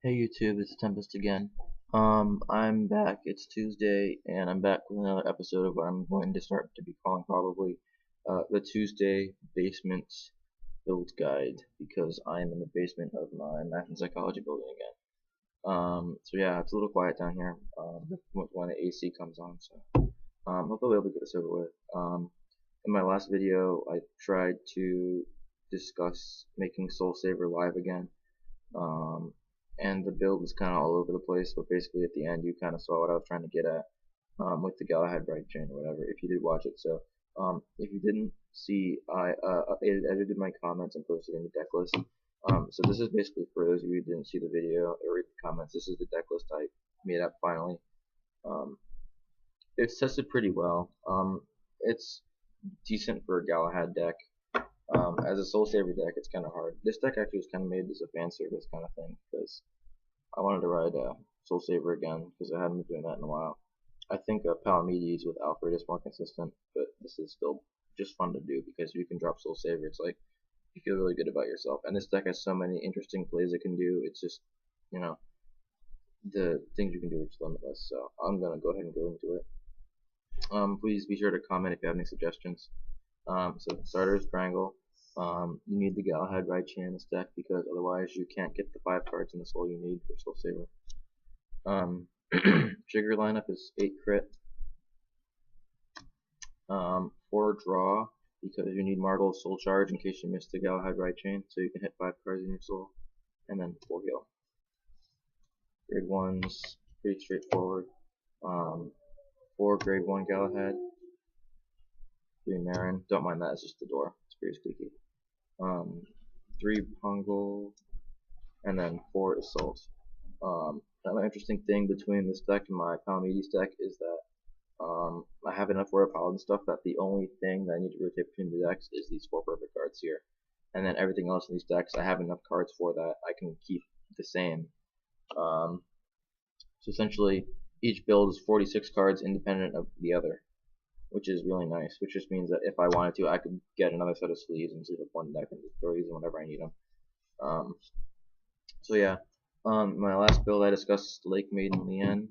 Hey YouTube, it's Tempest again. I'm back. It's Tuesday, and I'm back with another episode of what I'm going to start to be calling probably the Tuesday Basement Build Guide, because I am in the basement of my math and psychology building again. So yeah, it's a little quiet down here when the AC comes on, so hopefully we'll be able to get this over with. In my last video, I tried to discuss making SoulSaver live again. Um, and the build was kind of all over the place, but basically at the end you kind of saw what I was trying to get at with the Galahad right chain or whatever, if you did watch it. So if you didn't see, I edited my comments and posted in the deck list. So this is basically for those of you who didn't see the video or read the comments. This is the deck list I made up finally. Um, it's tested pretty well. It's decent for a Galahad deck. As a SoulSaver deck, it's kind of hard. This deck actually was kind of made as a fan service kind of thing because I wanted to ride SoulSaver again because I hadn't been doing that in a while. I think Palamedes with Alfred is more consistent, but this is still just fun to do because you can drop SoulSaver. It's like you feel really good about yourself. And this deck has so many interesting plays it can do. It's just, you know, the things you can do are just limitless. So I'm gonna go ahead and go into it. Please be sure to comment if you have any suggestions. So starters, Brangle. You need the Galahad right chain in this deck because otherwise you can't get the 5 cards in the soul you need for SoulSaver. Trigger lineup is 8 crit, 4 draw because you need Margol's soul charge in case you missed the Galahad right chain, so you can hit 5 cards in your soul, and then 4 heal. Grade 1's pretty straightforward. 4 grade 1 Galahad, 3 Marin. Don't mind that, it's just the door. It's pretty squeaky. 3 Pongal, and then 4 Assault. Another interesting thing between this deck and my Palamedes deck is that I have enough Royal Paladin stuff that the only thing that I need to rotate between the decks is these 4 perfect cards here. And then everything else in these decks, I have enough cards for that I can keep the same. So essentially, each build is 46 cards independent of the other, which is really nice, which just means that if I wanted to, I could get another set of sleeves and sleeve up one deck and just throw these in whenever I need them. So yeah, my last build I discussed Lake Maiden Lien.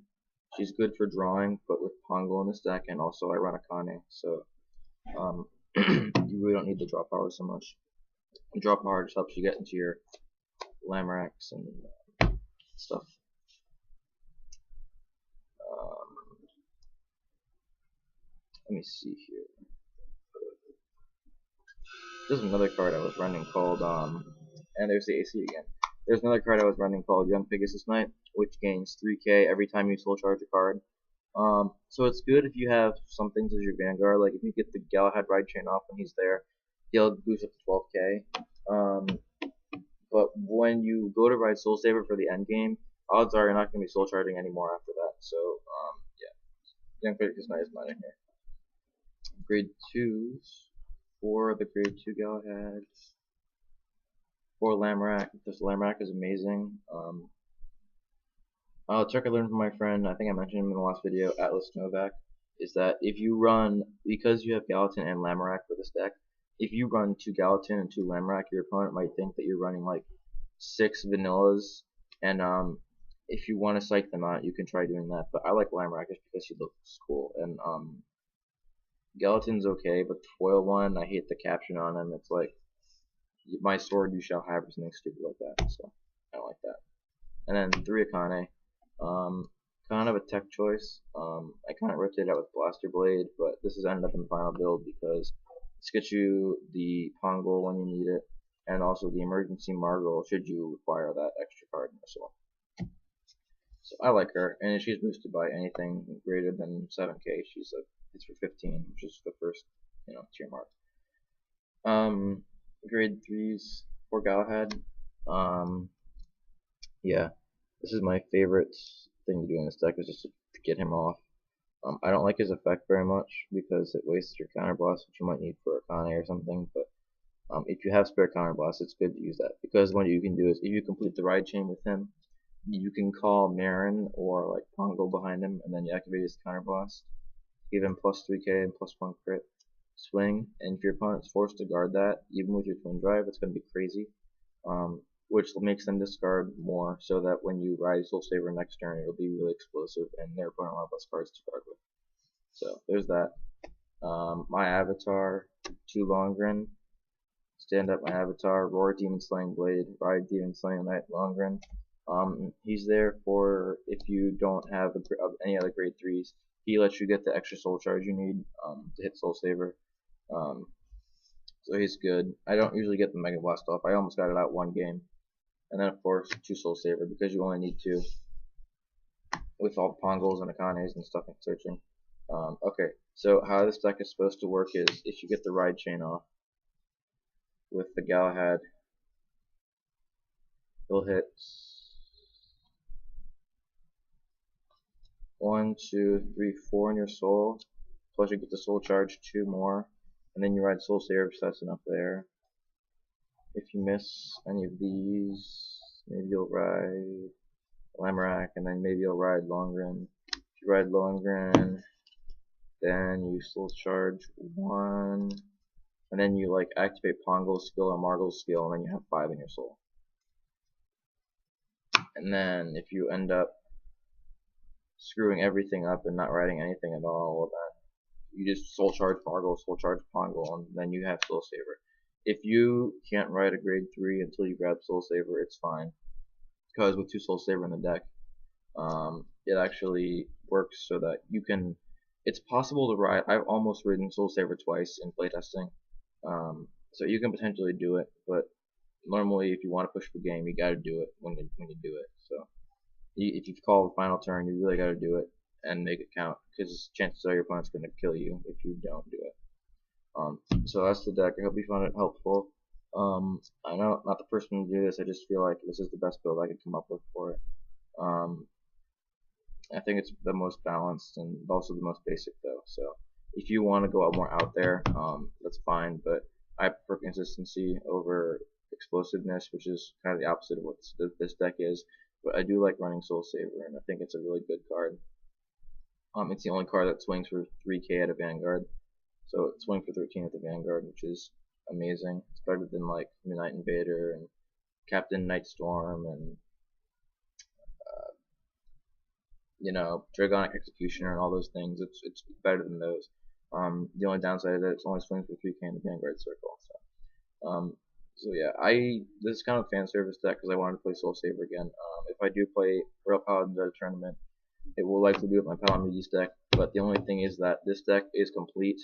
She's good for drawing, but with Pongo in this deck, and also I run a Kane, so you really don't need the draw power so much. The draw power just helps you get into your Lamaracks and stuff. Let me see here. There's another card I was running called, and there's the AC again. There's another card I was running called Young Pegasus Knight, which gains 3k every time you soul charge a card. So it's good if you have some things as your Vanguard, like if you get the Galahad ride chain off when he's there, he'll boost up to 12k. But when you go to ride SoulSaver for the end game, odds are you're not going to be soul charging anymore after that. So yeah, Young Pegasus Knight is mine in here. Grade 2s for the grade 2 Galahad. 4 Lamrack. This Lamrack is amazing. A trick I learned from my friend, I think I mentioned him in the last video, Atlas Novak, is that if you run, because you have Gallatin and Lamorak for this deck, if you run 2 Gallatin and 2 Lamorak, your opponent might think that you're running like 6 vanillas, and if you want to psych them out, you can try doing that, but I like Lamorak just because he looks cool, and Gallatin's okay, but the foil one, I hate the caption on him, it's like, my sword you shall have, or something stupid like that, so I don't like that. And then 3 Akane. Kind of a tech choice. I kind of rotated out with Blaster Blade, but this has ended up in the final build because this gets you the Pongo when you need it, and also the emergency Margot should you require that extra card in the soul. So I like her, and she's boosted by anything greater than 7k. She's it's for 15, which is the first, tier mark. Grade 3s for Galahad. Yeah, this is my favorite thing to do in this deck is just to get him off. I don't like his effect very much because it wastes your counterblast, which you might need for a Kane or something, but if you have spare counterblast, it's good to use that because what you can do is if you complete the ride chain with him, you can call Marin or like Pongo behind him, and then you activate his counterblast, give him plus 3k and plus 1 crit swing, and if your opponent's forced to guard that, even with your twin drive, it's going to be crazy. which makes them discard more, so that when you ride SoulSaver next turn, it'll be really explosive, and their opponent will have less cards to guard with. So there's that. My avatar, 2 Longren. Stand up my avatar, Roar Demon Slaying Blade, Ride Demon Slaying Knight Longren. He's there for if you don't have any other grade 3s. He lets you get the extra soul charge you need to hit SoulSaver. So he's good. I don't usually get the Mega Blast off. I almost got it out one game. And then of course 2 SoulSaver because you only need 2 with all the Pongos and Akanes and stuff in searching. Okay, so how this deck is supposed to work is if you get the Ride Chain off with the Galahad, he'll hit 1, 2, 3, 4 in your soul, plus you get the soul charge 2 more, and then you ride SoulSaver, so that's enough there. If you miss any of these, maybe you'll ride Lamorak, and then maybe you'll ride Longren. If you ride Longren, then you soul charge 1, and then you like activate Pongo's skill or Margle's skill, and then you have 5 in your soul. And then if you end up screwing everything up and not riding anything at all, well then you just soul charge Margle, soul charge Pongo, and then you have SoulSaver. If you can't ride a grade 3 until you grab SoulSaver, it's fine, because with 2 SoulSaver in the deck, it actually works so that you can. It's possible to ride. I've almost ridden SoulSaver twice in playtesting, so you can potentially do it. But normally, if you want to push the game, you got to do it when you do it. So if you call the final turn, you really got to do it and make it count, because chances are your opponent's going to kill you if you don't do it. So that's the deck. I hope you found it helpful. I know not the first one to do this. I just feel like this is the best build I could come up with for it. I think it's the most balanced and also the most basic though. So if you want to go out more out there, that's fine. But I prefer consistency over explosiveness, which is kind of the opposite of what this deck is. But I do like running SoulSaver, and I think it's a really good card. It's the only card that swings for 3k at a Vanguard. So it's swing for 13 at the Vanguard, which is amazing. It's better than like Midnight Invader and Captain Nightstorm and Dragonic Executioner and all those things. It's better than those. The only downside is that it's only swings for 3k in the Vanguard circle. So yeah, this is kind of a fan service deck because I wanted to play SoulSaver again. If I do play Royal Paladin at a tournament, it will likely be with my Palamedes deck. But the only thing is that this deck is complete,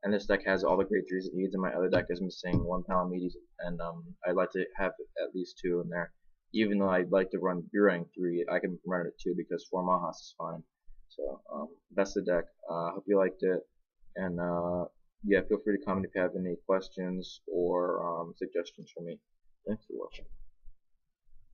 and this deck has all the grade 3s it needs, and my other deck is missing 1 Palamedes, and I'd like to have at least 2 in there. Even though I'd like to run Burang 3, I can run it at 2 because 4 Mahas is fine. So that's the deck. Hope you liked it, and yeah, feel free to comment if you have any questions or suggestions for me. Thanks for watching.